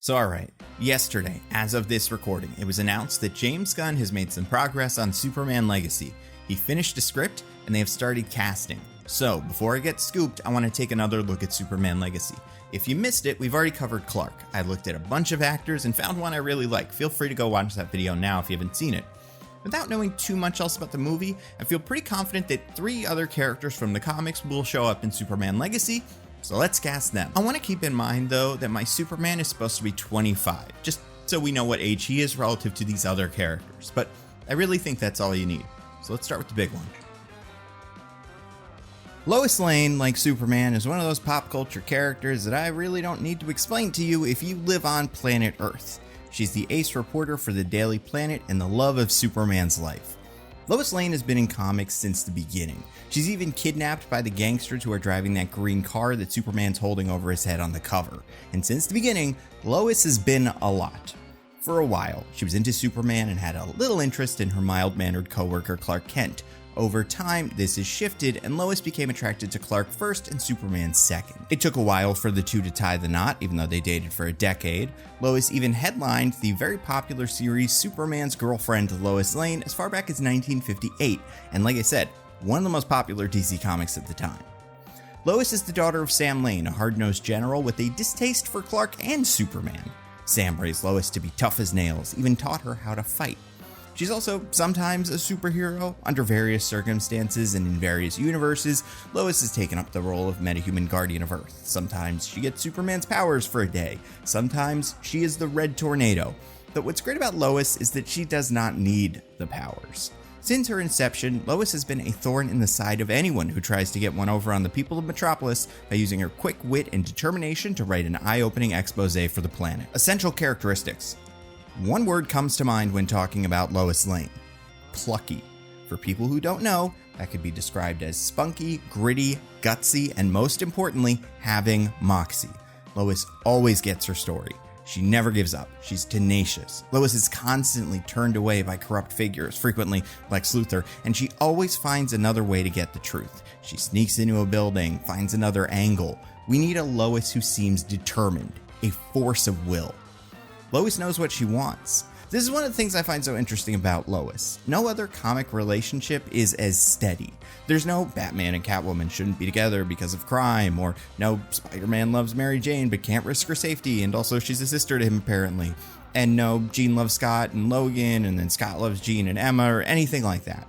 So alright, yesterday, as of this recording, it was announced that James Gunn has made some progress on Superman Legacy. He finished a script, and they have started casting. So, before I get scooped, I want to take another look at Superman Legacy. If you missed it, we've already covered Clark. I looked at a bunch of actors and found one I really like. Feel free to go watch that video now if you haven't seen it. Without knowing too much else about the movie, I feel pretty confident that 3 other characters from the comics will show up in Superman Legacy, so let's cast them. I want to keep in mind though that my Superman is supposed to be 25, just so we know what age he is relative to these other characters, but I really think that's all you need. So let's start with the big one. Lois Lane, like Superman, is one of those pop culture characters that I really don't need to explain to you if you live on planet Earth. She's the ace reporter for the Daily Planet and the love of Superman's life. Lois Lane has been in comics since the beginning. She's even kidnapped by the gangsters who are driving that green car that Superman's holding over his head on the cover. And since the beginning, Lois has been a lot. For a while, she was into Superman and had a little interest in her mild-mannered co-worker Clark Kent. Over time, this has shifted, and Lois became attracted to Clark first and Superman second. It took a while for the two to tie the knot, even though they dated for a decade. Lois even headlined the very popular series Superman's Girlfriend Lois Lane as far back as 1958, and like I said, one of the most popular DC comics at the time. Lois is the daughter of Sam Lane, a hard-nosed general with a distaste for Clark and Superman. Sam raised Lois to be tough as nails, even taught her how to fight. She's also sometimes a superhero. Under various circumstances and in various universes, Lois has taken up the role of metahuman guardian of Earth. Sometimes she gets Superman's powers for a day. Sometimes she is the Red Tornado. But what's great about Lois is that she does not need the powers. Since her inception, Lois has been a thorn in the side of anyone who tries to get one over on the people of Metropolis by using her quick wit and determination to write an eye-opening exposé for the planet. Essential characteristics. One word comes to mind when talking about Lois Lane: plucky. For people who don't know, that could be described as spunky, gritty, gutsy, and most importantly, having moxie. Lois always gets her story. She never gives up. She's tenacious. Lois is constantly turned away by corrupt figures, frequently Lex Luthor, and she always finds another way to get the truth. She sneaks into a building, finds another angle. We need a Lois who seems determined, a force of will. Lois knows what she wants. This is one of the things I find so interesting about Lois. No other comic relationship is as steady. There's no Batman and Catwoman shouldn't be together because of crime, or no Spider-Man loves Mary Jane but can't risk her safety and also she's a sister to him apparently. And no Jean loves Scott and Logan and then Scott loves Jean and Emma or anything like that.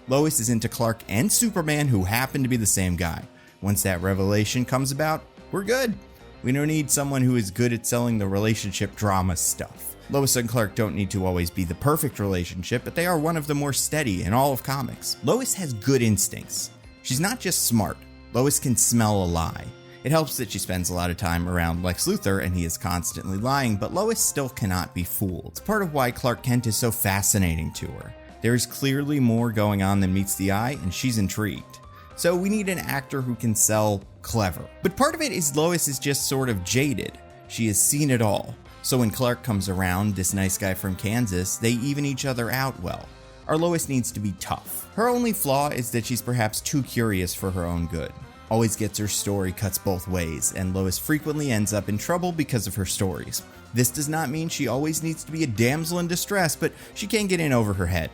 Lois is into Clark and Superman who happen to be the same guy. Once that revelation comes about, we're good. We don't need someone who is good at selling the relationship drama stuff. Lois and Clark don't need to always be the perfect relationship, but they are one of the more steady in all of comics. Lois has good instincts. She's not just smart. Lois can smell a lie. It helps that she spends a lot of time around Lex Luthor and he is constantly lying, but Lois still cannot be fooled. It's part of why Clark Kent is so fascinating to her. There is clearly more going on than meets the eye, and she's intrigued. So we need an actor who can sell clever. But part of it is Lois is just sort of jaded. She has seen it all. So when Clark comes around, this nice guy from Kansas, they even each other out well. Our Lois needs to be tough. Her only flaw is that she's perhaps too curious for her own good. Always gets her story cuts both ways, and Lois frequently ends up in trouble because of her stories. This does not mean she always needs to be a damsel in distress, but she can get in over her head.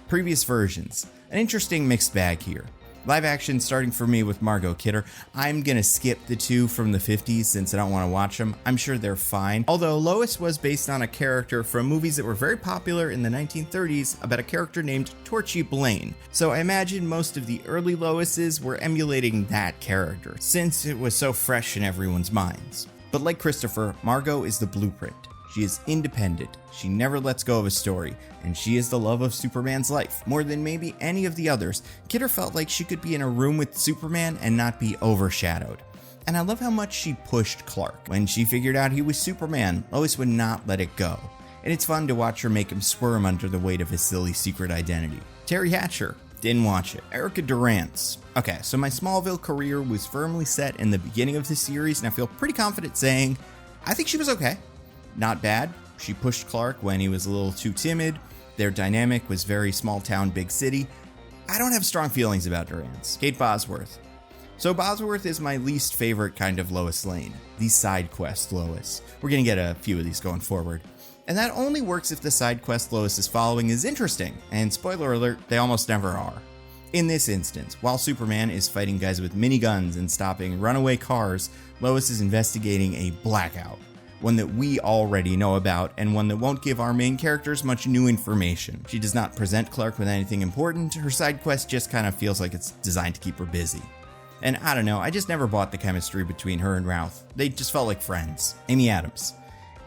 Previous versions. An interesting mixed bag here. Live action starting for me with Margot Kidder. I'm gonna skip the 2 from the 50s since I don't want to watch them. I'm sure they're fine. Although Lois was based on a character from movies that were very popular in the 1930s about a character named Torchy Blaine. So I imagine most of the early Loises were emulating that character since it was so fresh in everyone's minds. But like Christopher, Margot is the blueprint. She is independent, she never lets go of a story, and she is the love of Superman's life. More than maybe any of the others, Kidder felt like she could be in a room with Superman and not be overshadowed. And I love how much she pushed Clark. When she figured out he was Superman, Lois would not let it go. And it's fun to watch her make him squirm under the weight of his silly secret identity. Terry Hatcher, didn't watch it. Erica Durance. Okay, so my Smallville career was firmly set in the beginning of this series, and I feel pretty confident saying, I think she was okay. Not bad. She pushed Clark when he was a little too timid. Their dynamic was very small town, big city. I don't have strong feelings about Durance. Kate Bosworth. So Bosworth is my least favorite kind of Lois Lane, the side quest Lois. We're gonna get a few of these going forward. And that only works if the side quest Lois is following is interesting, and spoiler alert, they almost never are. In this instance, while Superman is fighting guys with miniguns and stopping runaway cars, Lois is investigating a blackout, one that we already know about and one that won't give our main characters much new information. She does not present Clark with anything important, her side quest just kind of feels like it's designed to keep her busy. And I don't know, I just never bought the chemistry between her and Routh. They just felt like friends. Amy Adams.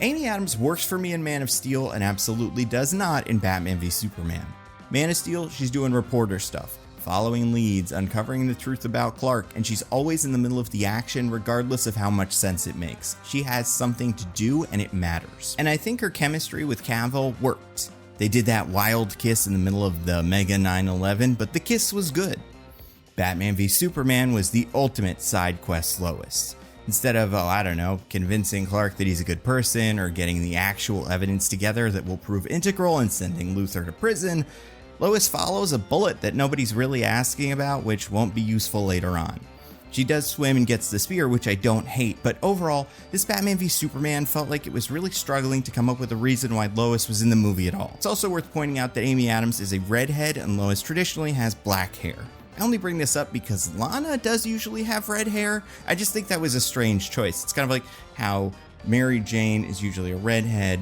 Amy Adams works for me in Man of Steel and absolutely does not in Batman v Superman. Man of Steel, she's doing reporter stuff, following leads, uncovering the truth about Clark, and she's always in the middle of the action regardless of how much sense it makes. She has something to do and it matters. And I think her chemistry with Cavill worked. They did that wild kiss in the middle of the Mega 9/11, but the kiss was good. Batman v Superman was the ultimate side quest Lois. Instead of, convincing Clark that he's a good person or getting the actual evidence together that will prove integral in sending Luthor to prison, Lois follows a bullet that nobody's really asking about, which won't be useful later on. She does swim and gets the spear, which I don't hate, but overall, this Batman v Superman felt like it was really struggling to come up with a reason why Lois was in the movie at all. It's also worth pointing out that Amy Adams is a redhead and Lois traditionally has black hair. I only bring this up because Lana does usually have red hair. I just think that was a strange choice. It's kind of like how Mary Jane is usually a redhead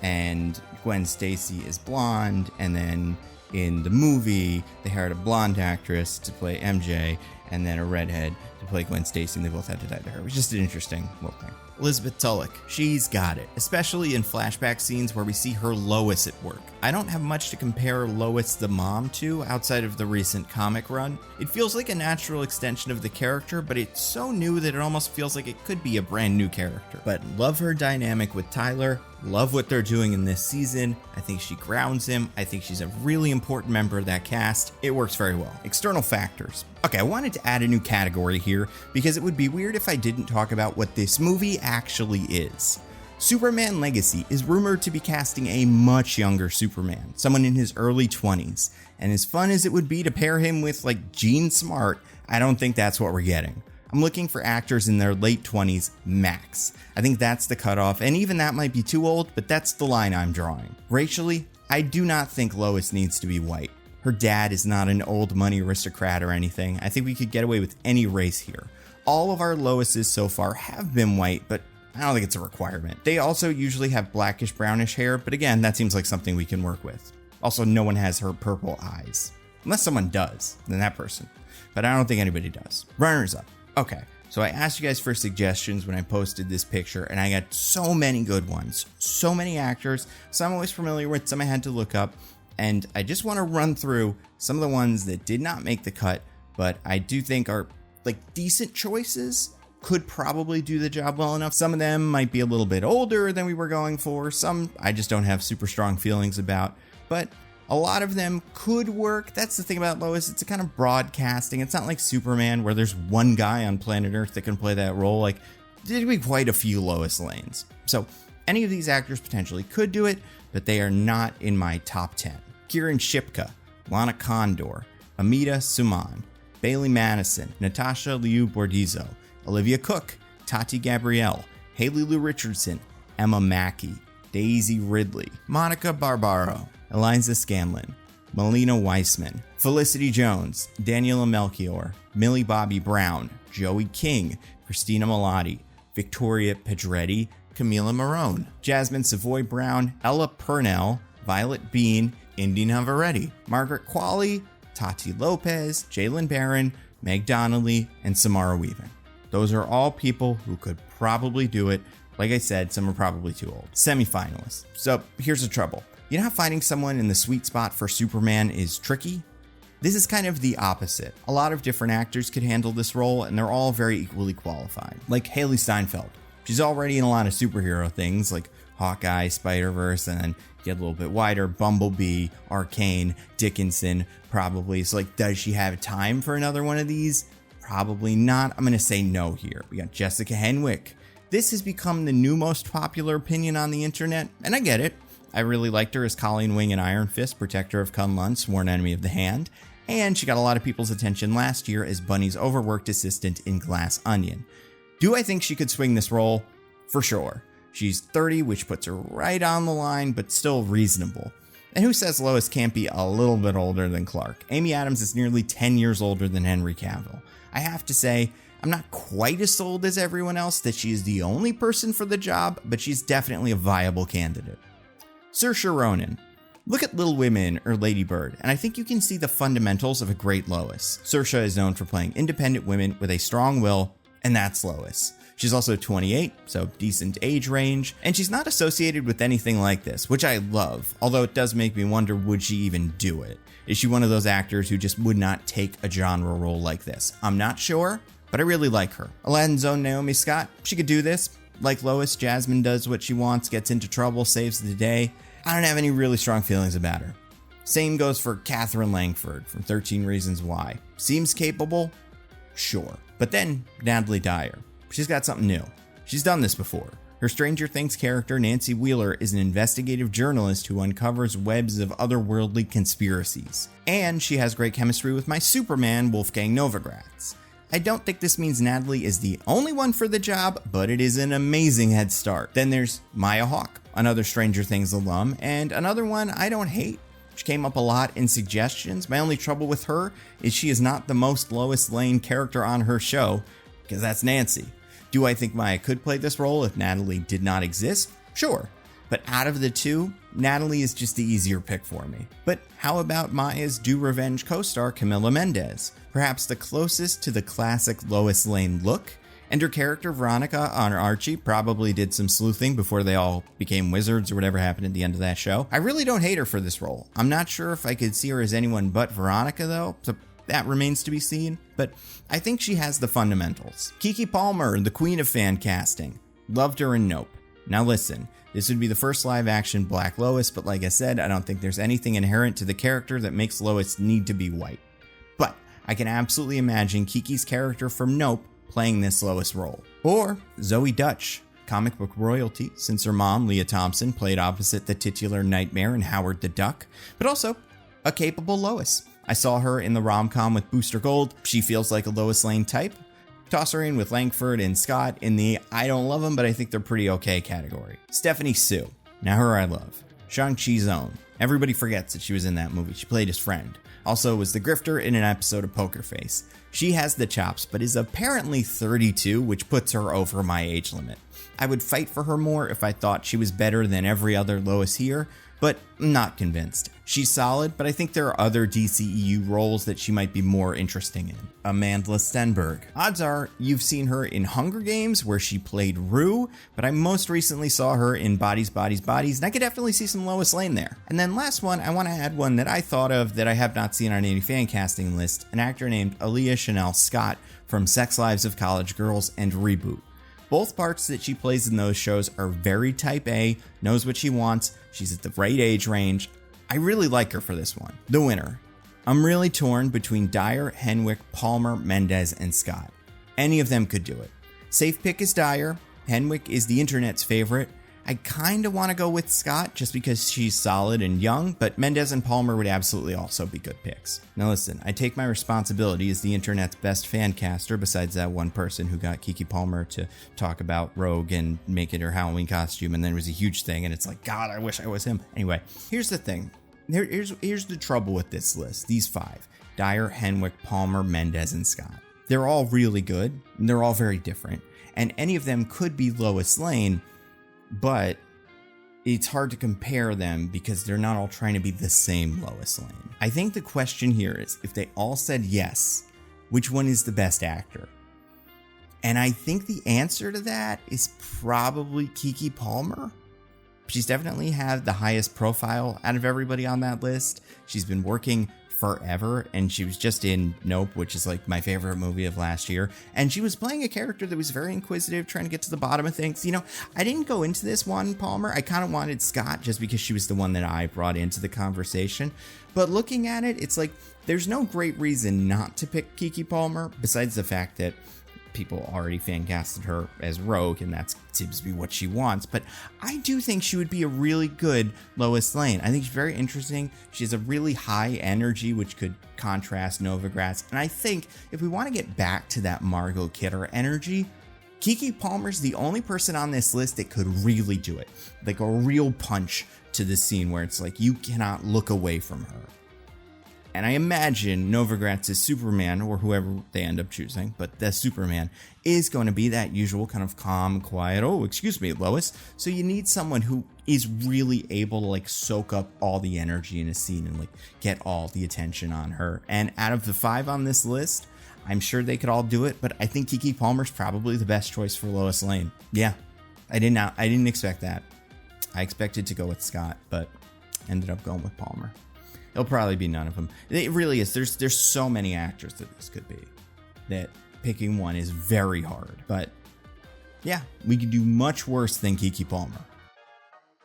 and Gwen Stacy is blonde, and then in the movie they hired a blonde actress to play MJ and then a redhead to play Gwen Stacy, and they both had to dye their hair. It was just an interesting little thing. Elizabeth Tulloch, she's got it, especially in flashback scenes where we see her Lois at work. I don't have much to compare Lois the mom to outside of the recent comic run. It feels like a natural extension of the character, but it's so new that it almost feels like it could be a brand new character. But love her dynamic with Tyler, love what they're doing in this season. I think she grounds him. I think she's a really important member of that cast. It works very well. External factors. Okay, I wanted to add a new category here because it would be weird if I didn't talk about what this movie actually is. Superman Legacy is rumored to be casting a much younger Superman, someone in his early 20s, and as fun as it would be to pair him with Jean Smart, I don't think that's what we're getting. I'm looking for actors in their late 20s max. I think that's the cutoff, and even that might be too old, but that's the line I'm drawing. Racially, I do not think Lois needs to be white. Her dad is not an old money aristocrat or anything. I think we could get away with any race here. All of our Loises so far have been white, but I don't think it's a requirement. They also usually have blackish brownish hair, but again, that seems like something we can work with. Also, no one has her purple eyes. Unless someone does, then that person. But I don't think anybody does. Runners up. Okay, so I asked you guys for suggestions when I posted this picture, and I got so many good ones. So many actors, some I was familiar with, some I had to look up, and I just want to run through some of the ones that did not make the cut, but I do think are decent choices. Could probably do the job well enough. Some of them might be a little bit older than we were going for. Some I just don't have super strong feelings about, but a lot of them could work. That's the thing about Lois. It's a kind of broadcasting. It's not like Superman where there's one guy on planet Earth that can play that role. There'd be quite a few Lois Lanes. So any of these actors potentially could do it, but they are not in my top 10. Kieran Shipka, Lana Condor, Amita Suman, Bailey Madison, Natasha Liu Bordizzo, Olivia Cook, Tati Gabrielle, Haley Lou Richardson, Emma Mackey, Daisy Ridley, Monica Barbaro, Eliza Scanlon, Melina Weissman, Felicity Jones, Daniela Melchior, Millie Bobby Brown, Joey King, Christina Milioti, Victoria Pedretti, Camila Marone, Jasmine Savoy Brown, Ella Purnell, Violet Bean, Indy Navaretti, Margaret Qualley, Tati Lopez, Jalen Barron, Meg Donnelly, and Samara Weaving. Those are all people who could probably do it. Like I said, some are probably too old. Semi-finalists. So here's the trouble. You know how finding someone in the sweet spot for Superman is tricky? This is kind of the opposite. A lot of different actors could handle this role, and they're all very equally qualified. Like Haley Steinfeld. She's already in a lot of superhero things like Hawkeye, Spider-Verse, and then get a little bit wider, Bumblebee, Arcane, Dickinson, probably. So does she have time for another one of these? Probably not. I'm going to say no here. We got Jessica Henwick. This has become the new most popular opinion on the internet, and I get it. I really liked her as Colleen Wing in Iron Fist, Protector of Kunlun, Sworn Enemy of the Hand. And she got a lot of people's attention last year as Bunny's overworked assistant in Glass Onion. Do I think she could swing this role? For sure. She's 30, which puts her right on the line, but still reasonable. And who says Lois can't be a little bit older than Clark? Amy Adams is nearly 10 years older than Henry Cavill. I have to say, I'm not quite as sold as everyone else that she is the only person for the job, but she's definitely a viable candidate. Saoirse Ronan. Look at Little Women or Lady Bird, and I think you can see the fundamentals of a great Lois. Saoirse is known for playing independent women with a strong will, and that's Lois. She's also 28, so decent age range, and she's not associated with anything like this, which I love, although it does make me wonder, would she even do it? Is she one of those actors who just would not take a genre role like this? I'm not sure, but I really like her. Aladdin's own Naomi Scott, she could do this. Like Lois, Jasmine does what she wants, gets into trouble, saves the day. I don't have any really strong feelings about her. Same goes for Catherine Langford from 13 Reasons Why. Seems capable? Sure. But then Natalie Dyer. She's got something new. She's done this before. Her Stranger Things character, Nancy Wheeler, is an investigative journalist who uncovers webs of otherworldly conspiracies. And she has great chemistry with my Superman, Wolfgang Novogratz. I don't think this means Natalie is the only one for the job, but it is an amazing head start. Then there's Maya Hawke, another Stranger Things alum, and another one I don't hate. She came up a lot in suggestions. My only trouble with her is she is not the most Lois Lane character on her show, because that's Nancy. Do I think Maya could play this role if Natalie did not exist? Sure. But out of the two, Natalie is just the easier pick for me. But how about Maya's Do Revenge co-star Camila Mendez? Perhaps the closest to the classic Lois Lane look? And her character Veronica on Archie probably did some sleuthing before they all became wizards or whatever happened at the end of that show. I really don't hate her for this role. I'm not sure if I could see her as anyone but Veronica though, so that remains to be seen, but I think she has the fundamentals. Keke Palmer, the queen of fan casting. Loved her in Nope. Now listen, this would be the first live-action Black Lois, but like I said, I don't think there's anything inherent to the character that makes Lois need to be white. But I can absolutely imagine Keke's character from Nope playing this Lois role. Or Zoe Dutch, comic book royalty, since her mom, Leah Thompson, played opposite the titular Nightmare in Howard the Duck, but also a capable Lois. I saw her in the rom-com with Booster Gold. She feels like a Lois Lane type. Toss her in with Langford and Scott in the I don't love them, but I think they're pretty okay category. Stephanie Sue. Now her I love. Shang-Chi's own. Everybody forgets that she was in that movie. She played his friend. Also was the grifter in an episode of Poker Face. She has the chops, but is apparently 32, which puts her over my age limit. I would fight for her more if I thought she was better than every other Lois here, but I'm not convinced. She's solid, but I think there are other DCEU roles that she might be more interesting in. Amanda Stenberg. Odds are you've seen her in Hunger Games, where she played Rue, but I most recently saw her in Bodies, Bodies, Bodies, and I could definitely see some Lois Lane there. And then last one, I want to add one that I thought of that I have not seen on any fan casting list, an actor named Aaliyah Chanel Scott from Sex Lives of College Girls and Reboot. Both parts that she plays in those shows are very type A, knows what she wants, she's at the right age range. I really like her for this one. The winner. I'm really torn between Dyer, Henwick, Palmer, Mendez, and Scott. Any of them could do it. Safe pick is Dyer. Henwick is the internet's favorite. I kind of want to go with Scott just because she's solid and young, but Mendez and Palmer would absolutely also be good picks. Now listen, I take my responsibility as the internet's best fan caster, besides that one person who got Keke Palmer to talk about Rogue and make it her Halloween costume, and then it was a huge thing, and it's like, God, I wish I was him. Anyway, here's the thing. Here's the trouble with this list, these five. Dyer, Henwick, Palmer, Mendez, and Scott. They're all really good, and they're all very different, and any of them could be Lois Lane, but it's hard to compare them because they're not all trying to be the same Lois Lane. I think the question here is, if they all said yes, which one is the best actor? And I think the answer to that is probably Keke Palmer. She's definitely had the highest profile out of everybody on that list. She's been working forever, and she was just in Nope, which is like my favorite movie of last year, and she was playing a character that was very inquisitive, trying to get to the bottom of things. You know, I didn't go into this one, Palmer. I kind of wanted Scott just because she was the one that I brought into the conversation, but looking at it, it's like there's no great reason not to pick Keke Palmer besides the fact that people already fan casted her as Rogue, and that seems to be what she wants. But I do think she would be a really good Lois Lane. I think she's very interesting. She has a really high energy, which could contrast Novigrass. And I think if we want to get back to that Margot Kidder energy, Keke Palmer's the only person on this list that could really do it. Like a real punch to the scene where it's like you cannot look away from her. And I imagine Novigratz's Superman, or whoever they end up choosing, but the Superman is going to be that usual kind of calm, quiet, oh, excuse me, Lois. So you need someone who is really able to like soak up all the energy in a scene and like get all the attention on her. And out of the 5 on this list, I'm sure they could all do it, but I think Keke Palmer's probably the best choice for Lois Lane. Yeah, I didn't expect that. I expected to go with Scott, but ended up going with Palmer. It'll probably be none of them. It really is. There's so many actors that this could be that picking one is very hard. But yeah, we could do much worse than Keke Palmer.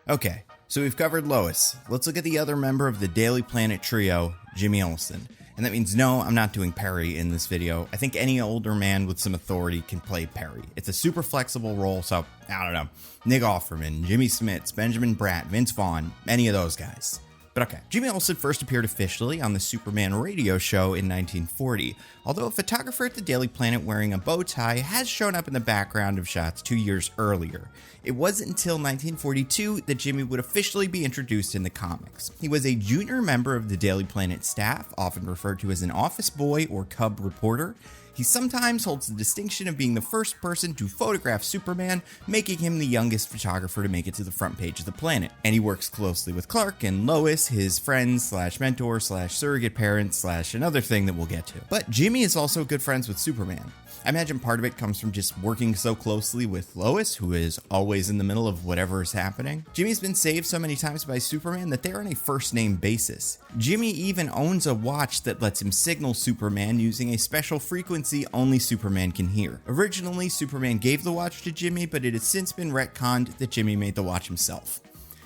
Okay, so we've covered Lois. Let's look at the other member of the Daily Planet trio, Jimmy Olsen. And that means no, I'm not doing Perry in this video. I think any older man with some authority can play Perry. It's a super flexible role, so I don't know. Nick Offerman, Jimmy Smits, Benjamin Bratt, Vince Vaughn, any of those guys. But okay, Jimmy Olsen first appeared officially on the Superman radio show in 1940, although a photographer at the Daily Planet wearing a bow tie has shown up in the background of shots 2 years earlier. It wasn't until 1942 that Jimmy would officially be introduced in the comics. He was a junior member of the Daily Planet staff, often referred to as an office boy or cub reporter. He sometimes holds the distinction of being the first person to photograph Superman, making him the youngest photographer to make it to the front page of the Planet. And he works closely with Clark and Lois, his friends / mentor / surrogate parents / another thing that we'll get to. But Jimmy is also good friends with Superman. I imagine part of it comes from just working so closely with Lois, who is always in the middle of whatever is happening. Jimmy's been saved so many times by Superman that they're on a first-name basis. Jimmy even owns a watch that lets him signal Superman using a special frequency only Superman can hear. Originally, Superman gave the watch to Jimmy, but it has since been retconned that Jimmy made the watch himself.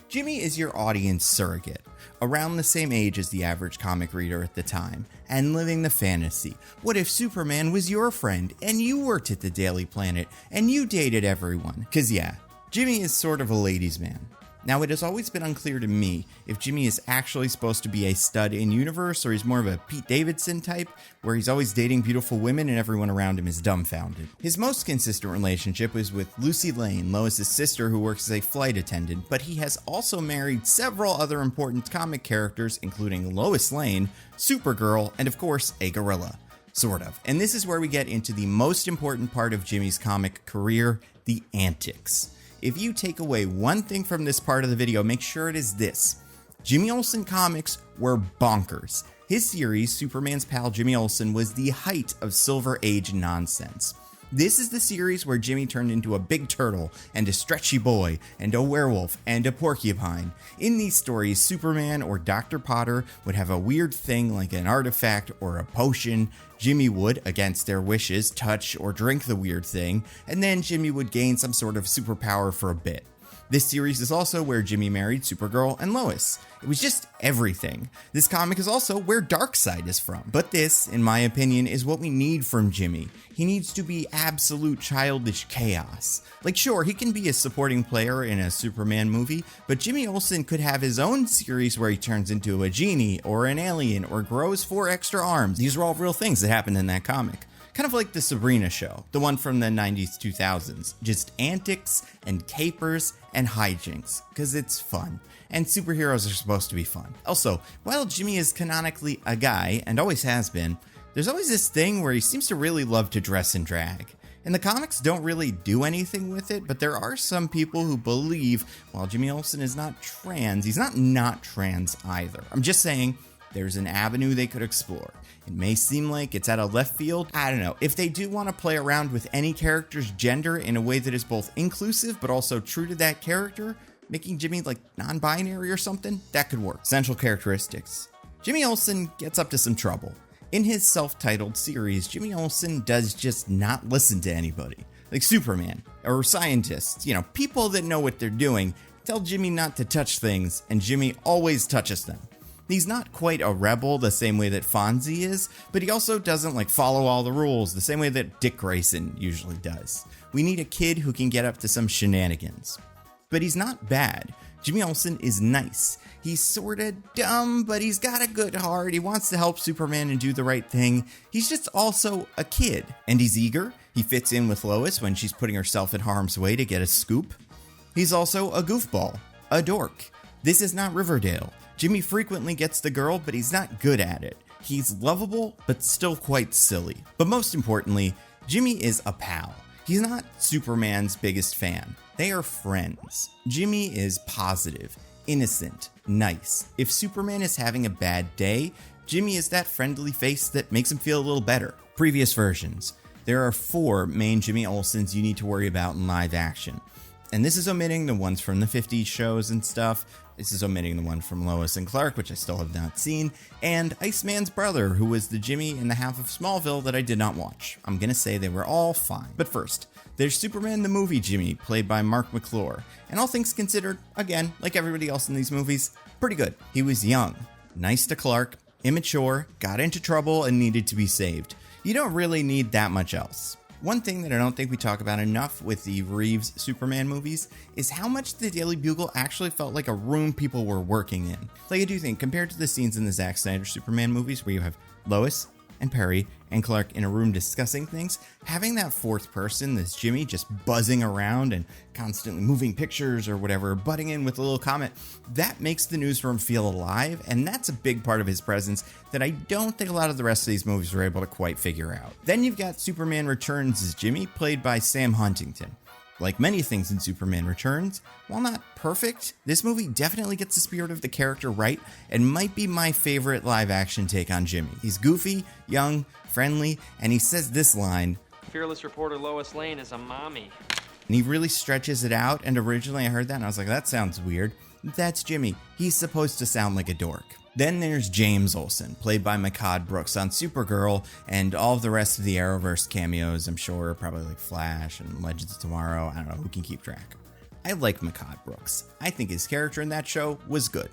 Jimmy is your audience surrogate, around the same age as the average comic reader at the time, and living the fantasy. What if Superman was your friend, and you worked at the Daily Planet, and you dated everyone? 'Cause yeah, Jimmy is sort of a ladies' man. Now, it has always been unclear to me if Jimmy is actually supposed to be a stud in universe, or he's more of a Pete Davidson type, where he's always dating beautiful women and everyone around him is dumbfounded. His most consistent relationship is with Lucy Lane, Lois' sister, who works as a flight attendant, but he has also married several other important comic characters, including Lois Lane, Supergirl, and of course, a gorilla. Sort of. And this is where we get into the most important part of Jimmy's comic career, the antics. If you take away one thing from this part of the video, make sure it is this. Jimmy Olsen comics were bonkers. His series, Superman's pal Jimmy Olsen, was the height of Silver Age nonsense. This is the series where Jimmy turned into a big turtle, and a stretchy boy, and a werewolf, and a porcupine. In these stories, Superman or Dr. Potter would have a weird thing like an artifact or a potion. Jimmy would, against their wishes, touch or drink the weird thing, and then Jimmy would gain some sort of superpower for a bit. This series is also where Jimmy married Supergirl and Lois. It was just everything. This comic is also where Darkseid is from. But this, in my opinion, is what we need from Jimmy. He needs to be absolute childish chaos. Like, sure, he can be a supporting player in a Superman movie, but Jimmy Olsen could have his own series where he turns into a genie or an alien or grows 4 extra arms. These are all real things that happened in that comic. Kind of like the Sabrina show, the one from the 90s, 2000s. Just antics and capers and hijinks, because it's fun. And superheroes are supposed to be fun. Also, while Jimmy is canonically a guy, and always has been, there's always this thing where he seems to really love to dress in drag. And the comics don't really do anything with it, but there are some people who believe, while Jimmy Olsen is not trans, he's not trans either. I'm just saying, there's an avenue they could explore. It may seem like it's out of left field. I don't know. If they do want to play around with any character's gender in a way that is both inclusive but also true to that character, making Jimmy like non-binary or something, that could work. Essential characteristics. Jimmy Olsen gets up to some trouble. In his self-titled series, Jimmy Olsen does just not listen to anybody. Like Superman, or scientists, people that know what they're doing, tell Jimmy not to touch things, and Jimmy always touches them. He's not quite a rebel the same way that Fonzie is, but he also doesn't follow all the rules the same way that Dick Grayson usually does. We need a kid who can get up to some shenanigans. But he's not bad. Jimmy Olsen is nice. He's sorta dumb, but he's got a good heart. He wants to help Superman and do the right thing. He's just also a kid. And he's eager. He fits in with Lois when she's putting herself in harm's way to get a scoop. He's also a goofball, a dork. This is not Riverdale. Jimmy frequently gets the girl, but he's not good at it. He's lovable, but still quite silly. But most importantly, Jimmy is a pal. He's not Superman's biggest fan. They are friends. Jimmy is positive, innocent, nice. If Superman is having a bad day, Jimmy is that friendly face that makes him feel a little better. Previous versions. There are 4 main Jimmy Olsens you need to worry about in live action. And this is omitting the ones from the 50s shows and stuff. This is omitting the one from Lois and Clark, which I still have not seen, and Iceman's brother, who was the Jimmy in the half of Smallville that I did not watch. I'm gonna say they were all fine. But first, there's Superman the movie Jimmy, played by Mark McClure, and all things considered, again, like everybody else in these movies, pretty good. He was young, nice to Clark, immature, got into trouble, and needed to be saved. You don't really need that much else. One thing that I don't think we talk about enough with the Reeves Superman movies is how much the Daily Bugle actually felt like a room people were working in. I do think, compared to the scenes in the Zack Snyder Superman movies where you have Lois and Perry and Clark in a room discussing things, having that 4th person, this Jimmy, just buzzing around and constantly moving pictures or whatever, butting in with a little comment, that makes the newsroom feel alive, and that's a big part of his presence that I don't think a lot of the rest of these movies were able to quite figure out. Then you've got Superman Returns as Jimmy, played by Sam Huntington. Like many things in Superman Returns, while not perfect, this movie definitely gets the spirit of the character right and might be my favorite live-action take on Jimmy. He's goofy, young, friendly, and he says this line, "Fearless reporter Lois Lane is a mommy." And he really stretches it out, and originally I heard that and I was like, that sounds weird. That's Jimmy. He's supposed to sound like a dork. Then there's James Olsen, played by Mehcad Brooks on Supergirl, and all of the rest of the Arrowverse cameos, I'm sure, probably like Flash and Legends of Tomorrow. I don't know, who can keep track? I like Mehcad Brooks. I think his character in that show was good,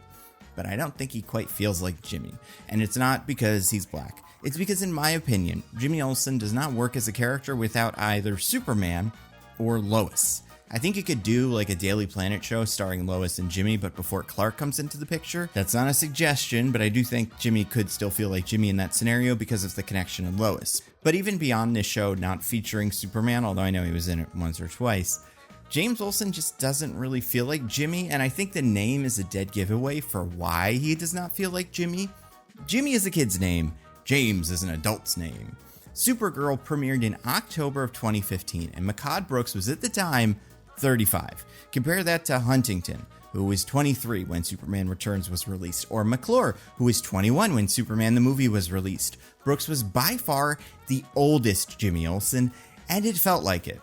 but I don't think he quite feels like Jimmy. And it's not because he's black. It's because, in my opinion, Jimmy Olsen does not work as a character without either Superman or Lois. I think you could do like a Daily Planet show starring Lois and Jimmy, but before Clark comes into the picture. That's not a suggestion, but I do think Jimmy could still feel like Jimmy in that scenario because of the connection of Lois. But even beyond this show not featuring Superman, although I know he was in it once or twice, James Olsen just doesn't really feel like Jimmy, and I think the name is a dead giveaway for why he does not feel like Jimmy. Jimmy is a kid's name. James is an adult's name. Supergirl premiered in October of 2015, and Mehcad Brooks was at the time 35. Compare that to Huntington, who was 23 when Superman Returns was released, or McClure, who was 21 when Superman the movie was released. Brooks was by far the oldest Jimmy Olsen, and it felt like it.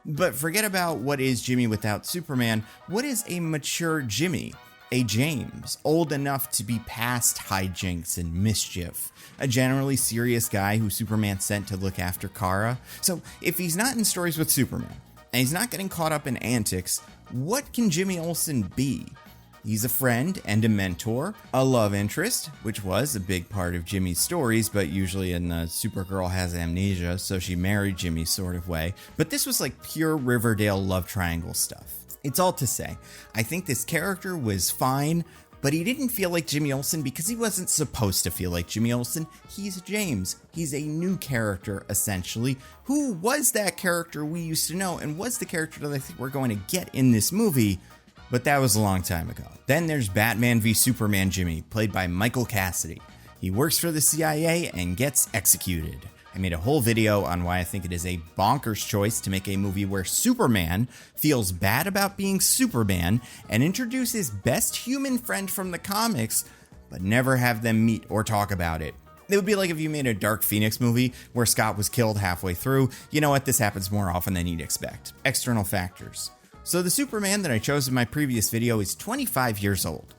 But forget about what is Jimmy without Superman. What is a mature Jimmy? A James, old enough to be past hijinks and mischief. A generally serious guy who Superman sent to look after Kara. So if he's not in stories with Superman, and he's not getting caught up in antics, what can Jimmy Olsen be? He's a friend and a mentor, a love interest, which was a big part of Jimmy's stories, but usually in the Supergirl has amnesia, so she married Jimmy sort of way. But this was like pure Riverdale love triangle stuff. It's all to say, I think this character was fine, but he didn't feel like Jimmy Olsen because he wasn't supposed to feel like Jimmy Olsen. He's James. He's a new character, essentially, who was that character we used to know and was the character that I think we're going to get in this movie, but that was a long time ago. Then there's Batman v Superman Jimmy, played by Michael Cassidy. He works for the CIA and gets executed. I made a whole video on why I think it is a bonkers choice to make a movie where Superman feels bad about being Superman and introduce his best human friend from the comics, but never have them meet or talk about it. It would be like if you made a Dark Phoenix movie where Scott was killed halfway through. You know what? This happens more often than you'd expect. External factors. So the Superman that I chose in my previous video is 25 years old.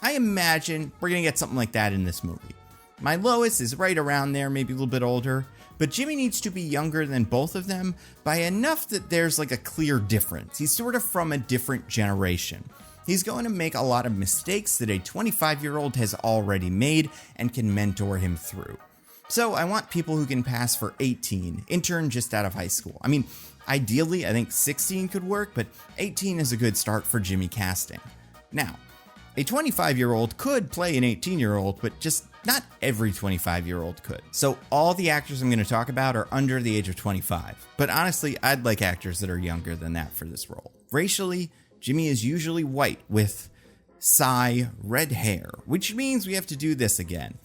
I imagine we're going to get something like that in this movie. My Lois is right around there, maybe a little bit older, but Jimmy needs to be younger than both of them by enough that there's like a clear difference. He's sort of from a different generation. He's going to make a lot of mistakes that a 25-year-old has already made and can mentor him through. So I want people who can pass for 18, intern just out of high school. I mean, ideally, I think 16 could work, but 18 is a good start for Jimmy casting. Now, a 25-year-old could play an 18-year-old, but just not every 25-year-old could. So all the actors I'm going to talk about are under the age of 25. But honestly, I'd like actors that are younger than that for this role. Racially, Jimmy is usually white with red hair, which means we have to do this again.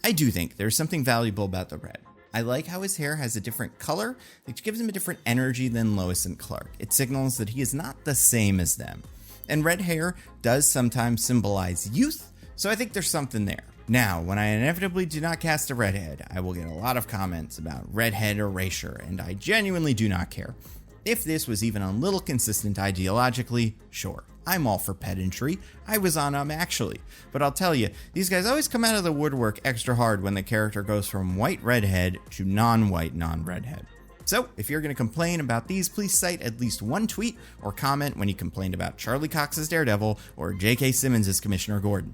I do think there's something valuable about the red. I like how his hair has a different color, which gives him a different energy than Lois and Clark. It signals that he is not the same as them. And red hair does sometimes symbolize youth, so I think there's something there. Now, when I inevitably do not cast a redhead, I will get a lot of comments about redhead erasure, and I genuinely do not care. If this was even a little consistent ideologically, sure, I'm all for pedantry. I was on actually. But I'll tell you, these guys always come out of the woodwork extra hard when the character goes from white redhead to non-white non-redhead. So, if you're going to complain about these, please cite at least one tweet or comment when you complained about Charlie Cox's Daredevil or J.K. Simmons as Commissioner Gordon.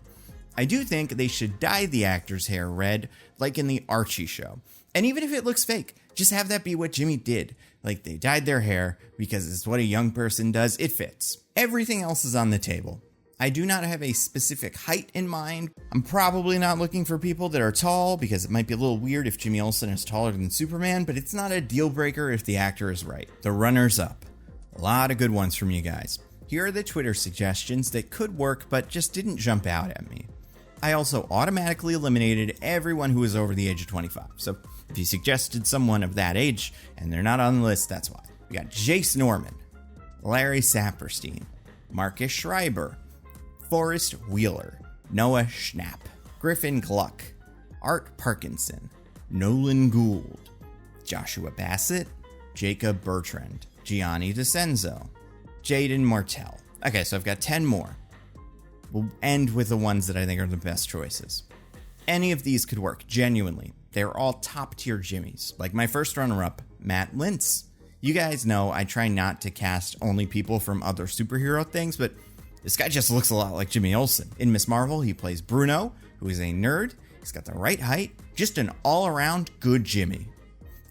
I do think they should dye the actor's hair red, like in the Archie show. And even if it looks fake, just have that be what Jimmy did. Like they dyed their hair because it's what a young person does, it fits. Everything else is on the table. I do not have a specific height in mind. I'm probably not looking for people that are tall because it might be a little weird if Jimmy Olsen is taller than Superman, but it's not a deal breaker if the actor is right. The runners up. A lot of good ones from you guys. Here are the Twitter suggestions that could work but just didn't jump out at me. I also automatically eliminated everyone who was over the age of 25. So if you suggested someone of that age and they're not on the list, that's why. We got Jace Norman, Larry Saperstein, Marcus Schreiber, Forrest Wheeler, Noah Schnapp, Griffin Gluck, Art Parkinson, Nolan Gould, Joshua Bassett, Jacob Bertrand, Gianni DeCenzo, Jaden Martell. Okay, so I've got 10 more. We'll end with the ones that I think are the best choices. Any of these could work, genuinely. They're all top tier Jimmys. Like my first runner-up, Matt Lintz. You guys know I try not to cast only people from other superhero things, but this guy just looks a lot like Jimmy Olsen. In Ms. Marvel, he plays Bruno, who is a nerd. He's got the right height, just an all-around good Jimmy.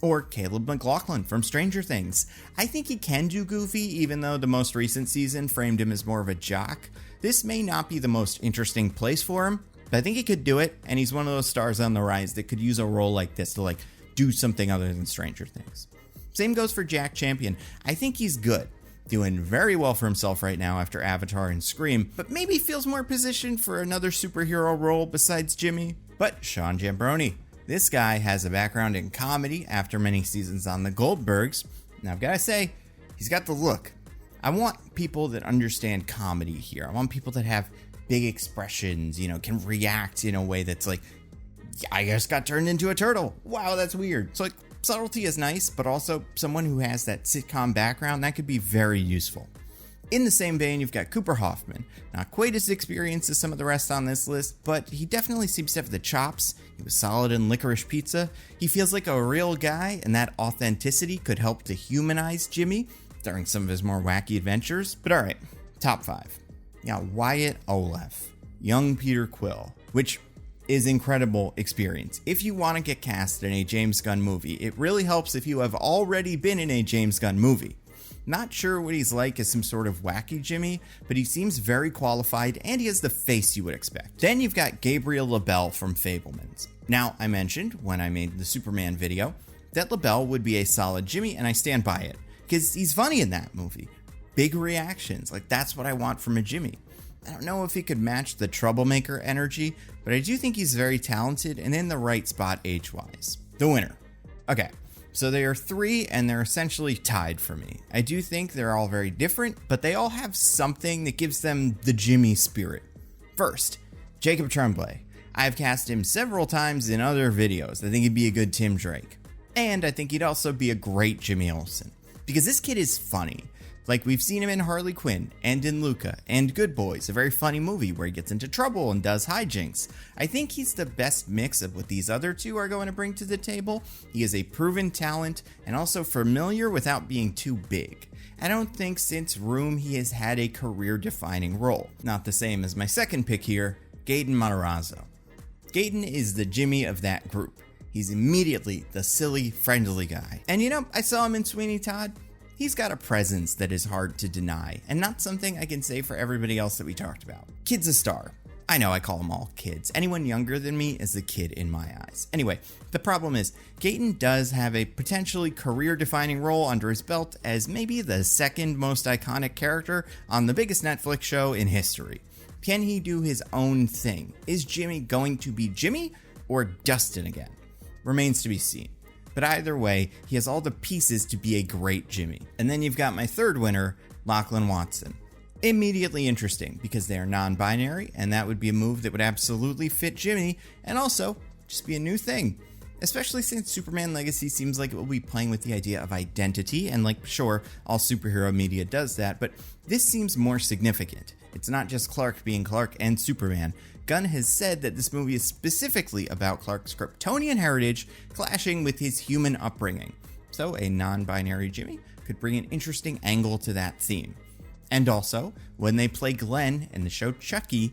Or Caleb McLaughlin from Stranger Things. I think he can do goofy, even though the most recent season framed him as more of a jock. This may not be the most interesting place for him, but I think he could do it, and he's one of those stars on the rise that could use a role like this to do something other than Stranger Things. Same goes for Jack Champion. I think he's good. Doing very well for himself right now after Avatar and Scream, but maybe feels more positioned for another superhero role besides Jimmy. But Sean Jambroni. This guy has a background in comedy after many seasons on The Goldbergs. Now I've got to say, he's got the look. I want people that understand comedy here. I want people that have big expressions, can react in a way that's like, I just got turned into a turtle. Wow, that's weird. So subtlety is nice, but also someone who has that sitcom background, that could be very useful. In the same vein, you've got Cooper Hoffman. Not quite as experienced as some of the rest on this list, but he definitely seems to have the chops. He was solid in Licorice Pizza. He feels like a real guy, and that authenticity could help to humanize Jimmy during some of his more wacky adventures. But alright, top 5. Now, Wyatt Oleff, young Peter Quill, which is incredible experience. If you want to get cast in a James Gunn movie, it really helps if you have already been in a James Gunn movie. Not sure what he's like as some sort of wacky Jimmy, but he seems very qualified and he has the face you would expect. Then you've got Gabriel LaBelle from Fabelmans. Now, I mentioned when I made the Superman video that LaBelle would be a solid Jimmy, and I stand by it, because he's funny in that movie. Big reactions, that's what I want from a Jimmy. I don't know if he could match the troublemaker energy, but I do think he's very talented and in the right spot age-wise. The winner. Okay. So they are 3, and they're essentially tied for me. I do think they're all very different, but they all have something that gives them the Jimmy spirit. First, Jacob Tremblay. I've cast him several times in other videos. I think he'd be a good Tim Drake. And I think he'd also be a great Jimmy Olsen. Because this kid is funny. We've seen him in Harley Quinn, and in Luca, and Good Boys, a very funny movie where he gets into trouble and does hijinks. I think he's the best mix of what these other two are going to bring to the table. He is a proven talent, and also familiar without being too big. I don't think since Room he has had a career-defining role. Not the same as my second pick here, Gaten Matarazzo. Gaten is the Jimmy of that group. He's immediately the silly, friendly guy. And you know, I saw him in Sweeney Todd. He's got a presence that is hard to deny, and not something I can say for everybody else that we talked about. Kid's a star. I know I call them all kids. Anyone younger than me is a kid in my eyes. Anyway, the problem is, Gaten does have a potentially career-defining role under his belt as maybe the second most iconic character on the biggest Netflix show in history. Can he do his own thing? Is Jimmy going to be Jimmy or Dustin again? Remains to be seen. But either way, he has all the pieces to be a great Jimmy. And then you've got my third winner, Lachlan Watson. Immediately interesting because they are non-binary, and that would be a move that would absolutely fit Jimmy, and also just be a new thing. Especially since Superman Legacy seems like it will be playing with the idea of identity, and like, sure, all superhero media does that, but this seems more significant. It's not just Clark being Clark and Superman. Gunn has said that this movie is specifically about Clark's Kryptonian heritage clashing with his human upbringing. So a non-binary Jimmy could bring an interesting angle to that theme. And also, when they play Glenn in the show Chucky,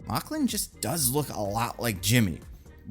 Lachlan just does look a lot like Jimmy.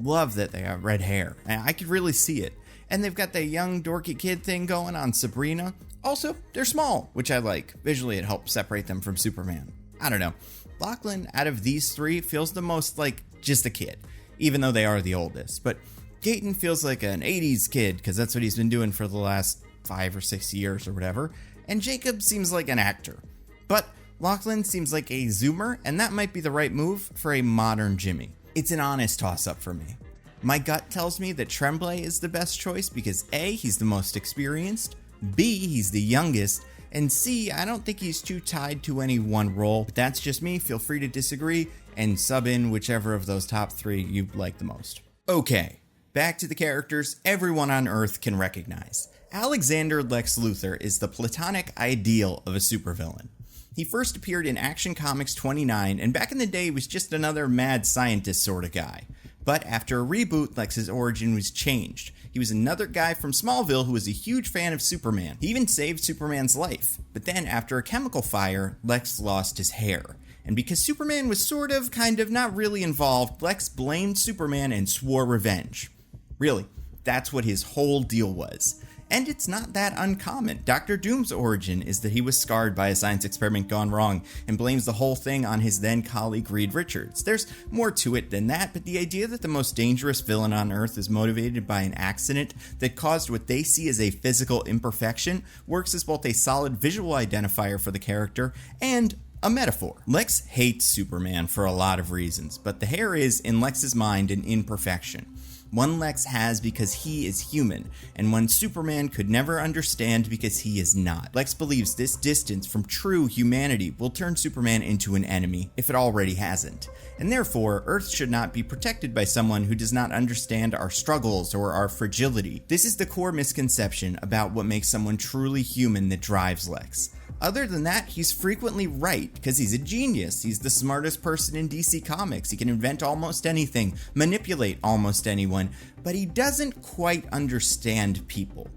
Love that they have red hair, and I could really see it. And they've got the young dorky kid thing going on Sabrina. Also, they're small, which I like. Visually, it helps separate them from Superman. I don't know. Lachlan, out of these three, feels the most like just a kid, even though they are the oldest. But Gaten feels like an 80s kid, because that's what he's been doing for the last 5 or 6 years or whatever. And Jacob seems like an actor. But Lachlan seems like a zoomer, and that might be the right move for a modern Jimmy. It's an honest toss-up for me. My gut tells me that Tremblay is the best choice because A, he's the most experienced, B, he's the youngest, and C, I don't think he's too tied to any one role. But that's just me. Feel free to disagree and sub in whichever of those top three you like the most. Okay, back to the characters everyone on Earth can recognize. Alexander Lex Luthor is the platonic ideal of a supervillain. He first appeared in Action Comics 29, and back in the day was just another mad scientist sort of guy. But after a reboot, Lex's origin was changed. He was another guy from Smallville who was a huge fan of Superman. He even saved Superman's life. But then, after a chemical fire, Lex lost his hair. And because Superman was sort of, kind of, not really involved, Lex blamed Superman and swore revenge. Really, that's what his whole deal was. And it's not that uncommon. Dr. Doom's origin is that he was scarred by a science experiment gone wrong and blames the whole thing on his then colleague Reed Richards. There's more to it than that, but the idea that the most dangerous villain on Earth is motivated by an accident that caused what they see as a physical imperfection works as both a solid visual identifier for the character and a metaphor. Lex hates Superman for a lot of reasons, but the hair is, in Lex's mind, an imperfection. One Lex has because he is human, and one Superman could never understand because he is not. Lex believes this distance from true humanity will turn Superman into an enemy, if it already hasn't. And therefore, Earth should not be protected by someone who does not understand our struggles or our fragility. This is the core misconception about what makes someone truly human that drives Lex. Other than that, he's frequently right, because he's a genius. He's the smartest person in DC Comics. He can invent almost anything, manipulate almost anyone, but he doesn't quite understand people.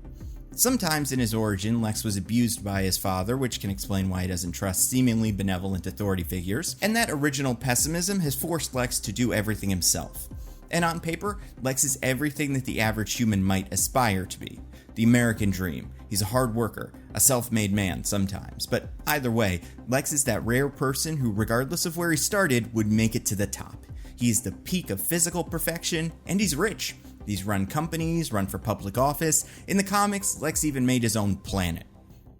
Sometimes in his origin, Lex was abused by his father, which can explain why he doesn't trust seemingly benevolent authority figures, and that original pessimism has forced Lex to do everything himself. And on paper, Lex is everything that the average human might aspire to be. The American dream. He's a hard worker, a self-made man sometimes, but either way, Lex is that rare person who, regardless of where he started, would make it to the top. He's the peak of physical perfection, and he's rich. He's run companies, run for public office. In the comics, Lex even made his own planet.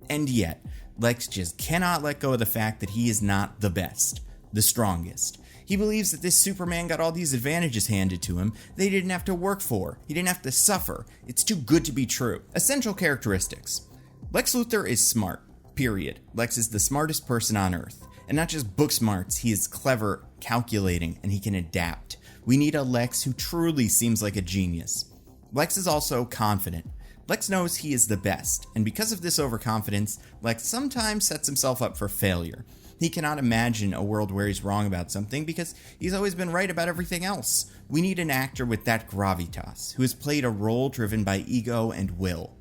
And yet, Lex just cannot let go of the fact that he is not the best, the strongest. He believes that this Superman got all these advantages handed to him that he didn't have to work for. He didn't have to suffer. It's too good to be true. Essential characteristics. Lex Luthor is smart, period. Lex is the smartest person on Earth. And not just book smarts, he is clever, calculating, and he can adapt. We need a Lex who truly seems like a genius. Lex is also confident. Lex knows he is the best, and because of this overconfidence, Lex sometimes sets himself up for failure. He cannot imagine a world where he's wrong about something because he's always been right about everything else. We need an actor with that gravitas, who has played a role driven by ego and will.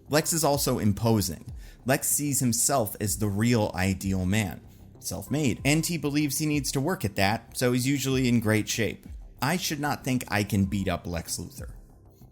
Lex is also imposing. Lex sees himself as the real ideal man. Self-made. And he believes he needs to work at that, so he's usually in great shape. I should not think I can beat up Lex Luthor.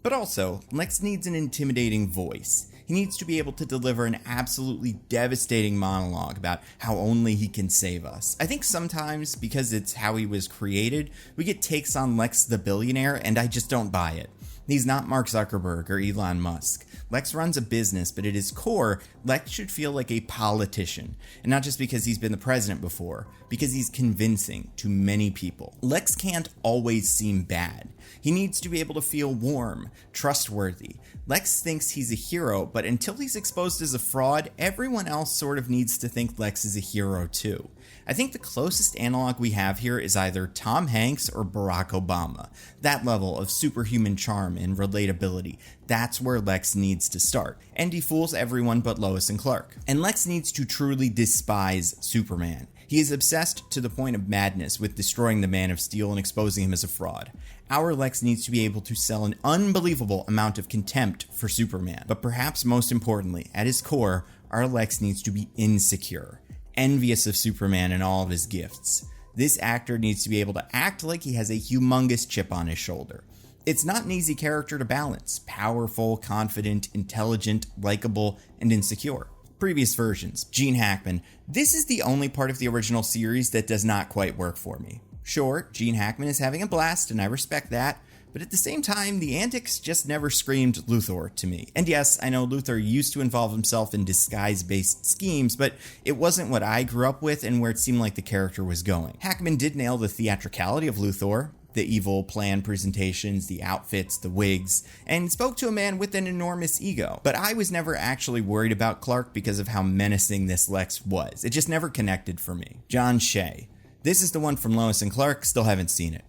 But also, Lex needs an intimidating voice. He needs to be able to deliver an absolutely devastating monologue about how only he can save us. I think sometimes, because it's how he was created, we get takes on Lex the billionaire, and I just don't buy it. He's not Mark Zuckerberg or Elon Musk. Lex runs a business, but at his core, Lex should feel like a politician. And not just because he's been the president before, because he's convincing to many people. Lex can't always seem bad. He needs to be able to feel warm, trustworthy. Lex thinks he's a hero, but until he's exposed as a fraud, everyone else sort of needs to think Lex is a hero too. I think the closest analog we have here is either Tom Hanks or Barack Obama. That level of superhuman charm and relatability, that's where Lex needs to start. And he fools everyone but Lois and Clark. And Lex needs to truly despise Superman. He is obsessed to the point of madness with destroying the Man of Steel and exposing him as a fraud. Our Lex needs to be able to sell an unbelievable amount of contempt for Superman. But perhaps most importantly, at his core, our Lex needs to be insecure, envious of Superman and all of his gifts. This actor needs to be able to act like he has a humongous chip on his shoulder. It's not an easy character to balance: powerful, confident, intelligent, likable, and insecure. Previous versions, Gene Hackman. This is the only part of the original series that does not quite work for me. Sure, Gene Hackman is having a blast, and I respect that, but at the same time, the antics just never screamed Luthor to me. And yes, I know Luthor used to involve himself in disguise-based schemes, but it wasn't what I grew up with and where it seemed like the character was going. Hackman did nail the theatricality of Luthor, the evil plan presentations, the outfits, the wigs, and spoke to a man with an enormous ego. But I was never actually worried about Clark because of how menacing this Lex was. It just never connected for me. John Shea. This is the one from Lois and Clark, still haven't seen it.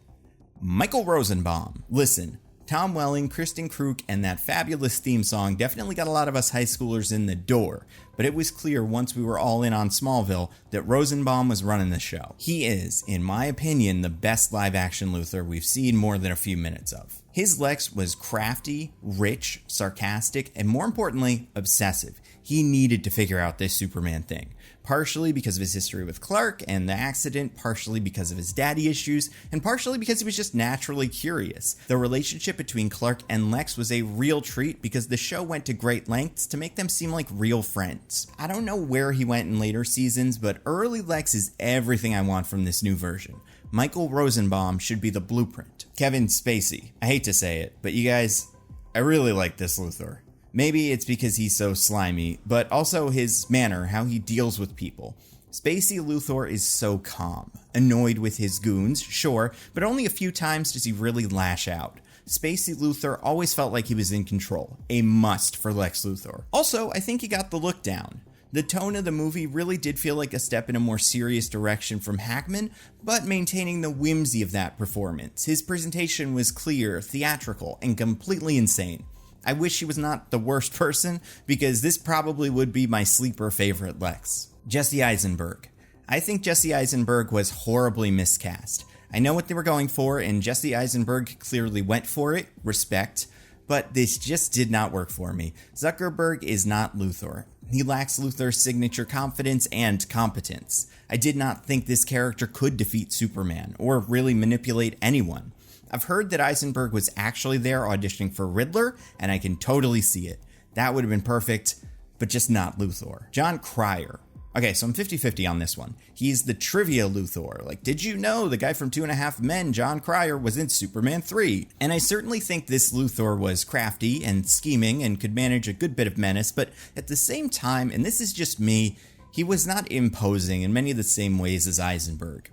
Michael Rosenbaum. Listen, Tom Welling, Kristen Kruk, and that fabulous theme song definitely got a lot of us high schoolers in the door, but it was clear once we were all in on Smallville that Rosenbaum was running the show. He is, in my opinion, the best live-action Luthor we've seen more than a few minutes of. His Lex was crafty, rich, sarcastic, and more importantly, obsessive. He needed to figure out this Superman thing. Partially because of his history with Clark and the accident, partially because of his daddy issues, and partially because he was just naturally curious. The relationship between Clark and Lex was a real treat because the show went to great lengths to make them seem like real friends. I don't know where he went in later seasons, but early Lex is everything I want from this new version. Michael Rosenbaum should be the blueprint. Kevin Spacey. I hate to say it, but you guys, I really like this Luthor. Maybe it's because he's so slimy, but also his manner, how he deals with people. Spacey Luthor is so calm. Annoyed with his goons, sure, but only a few times does he really lash out. Spacey Luthor always felt like he was in control. A must for Lex Luthor. Also, I think he got the look down. The tone of the movie really did feel like a step in a more serious direction from Hackman, but maintaining the whimsy of that performance. His presentation was clear, theatrical, and completely insane. I wish he was not the worst person, because this probably would be my sleeper favorite Lex. Jesse Eisenberg. I think Jesse Eisenberg was horribly miscast. I know what they were going for, and Jesse Eisenberg clearly went for it, respect, but this just did not work for me. Zuckerberg is not Luthor. He lacks Luthor's signature confidence and competence. I did not think this character could defeat Superman, or really manipulate anyone. I've heard that Eisenberg was actually there auditioning for Riddler, and I can totally see it. That would have been perfect, but just not Luthor. John Cryer. Okay, so I'm 50-50 on this one. He's the trivia Luthor. Like, did you know the guy from 2.5 Men, John Cryer, was in Superman 3? And I certainly think this Luthor was crafty and scheming and could manage a good bit of menace, but at the same time, and this is just me, he was not imposing in many of the same ways as Eisenberg.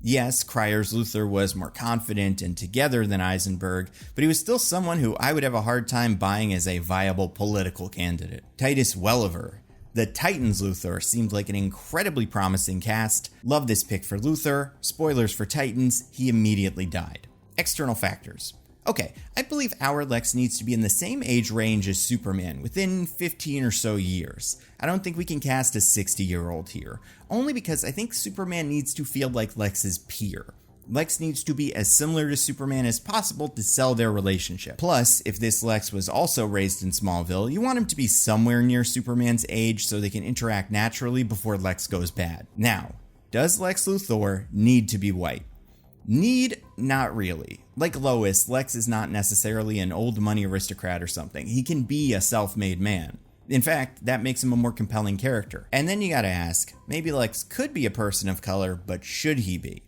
Yes, Cryer's Luthor was more confident and together than Eisenberg, but he was still someone who I would have a hard time buying as a viable political candidate. Titus Welliver. The Titans Luthor seemed like an incredibly promising cast. Love this pick for Luthor. Spoilers for Titans, he immediately died. External factors. Okay, I believe our Lex needs to be in the same age range as Superman, within 15 or so years. I don't think we can cast a 60-year-old here, only because I think Superman needs to feel like Lex's peer. Lex needs to be as similar to Superman as possible to sell their relationship. Plus, if this Lex was also raised in Smallville, you want him to be somewhere near Superman's age so they can interact naturally before Lex goes bad. Now, does Lex Luthor need to be white? Need? Not really. Like Lois, Lex is not necessarily an old money aristocrat or something. He can be a self-made man. In fact, that makes him a more compelling character. And then you gotta ask, maybe Lex could be a person of color, but should he be?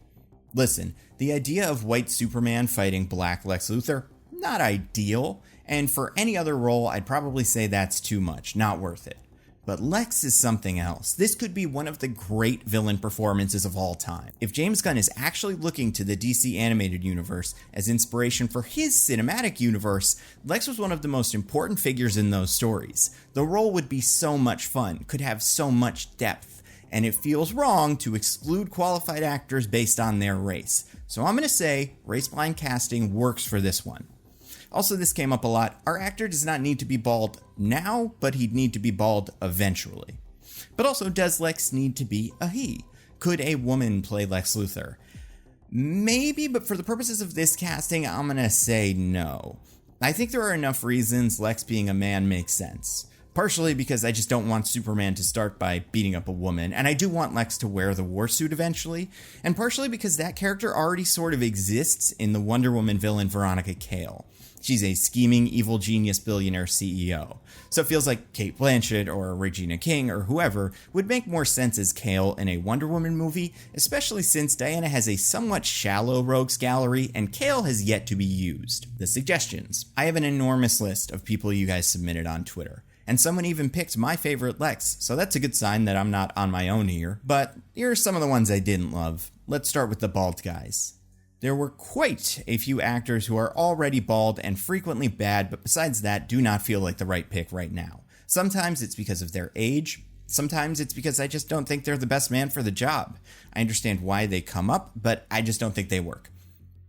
Listen, the idea of white Superman fighting black Lex Luthor, not ideal, and for any other role, I'd probably say that's too much, not worth it. But Lex is something else. This could be one of the great villain performances of all time. If James Gunn is actually looking to the DC animated universe as inspiration for his cinematic universe, Lex was one of the most important figures in those stories. The role would be so much fun, could have so much depth, and it feels wrong to exclude qualified actors based on their race. So I'm gonna say race-blind casting works for this one. Also, this came up a lot. Our actor does not need to be bald now, but he'd need to be bald eventually. But also, does Lex need to be a he? Could a woman play Lex Luthor? Maybe, but for the purposes of this casting, I'm gonna say no. I think there are enough reasons Lex being a man makes sense. Partially because I just don't want Superman to start by beating up a woman, and I do want Lex to wear the war suit eventually, and partially because that character already sort of exists in the Wonder Woman villain Veronica Cale. She's a scheming, evil genius billionaire CEO. So it feels like Cate Blanchett or Regina King or whoever would make more sense as Cale in a Wonder Woman movie, especially since Diana has a somewhat shallow rogues gallery and Cale has yet to be used. The suggestions. I have an enormous list of people you guys submitted on Twitter. And someone even picked my favorite Lex, so that's a good sign that I'm not on my own here. But here are some of the ones I didn't love. Let's start with the bald guys. There were quite a few actors who are already bald and frequently bad, but besides that, do not feel like the right pick right now. Sometimes it's because of their age. Sometimes it's because I just don't think they're the best man for the job. I understand why they come up, but I just don't think they work.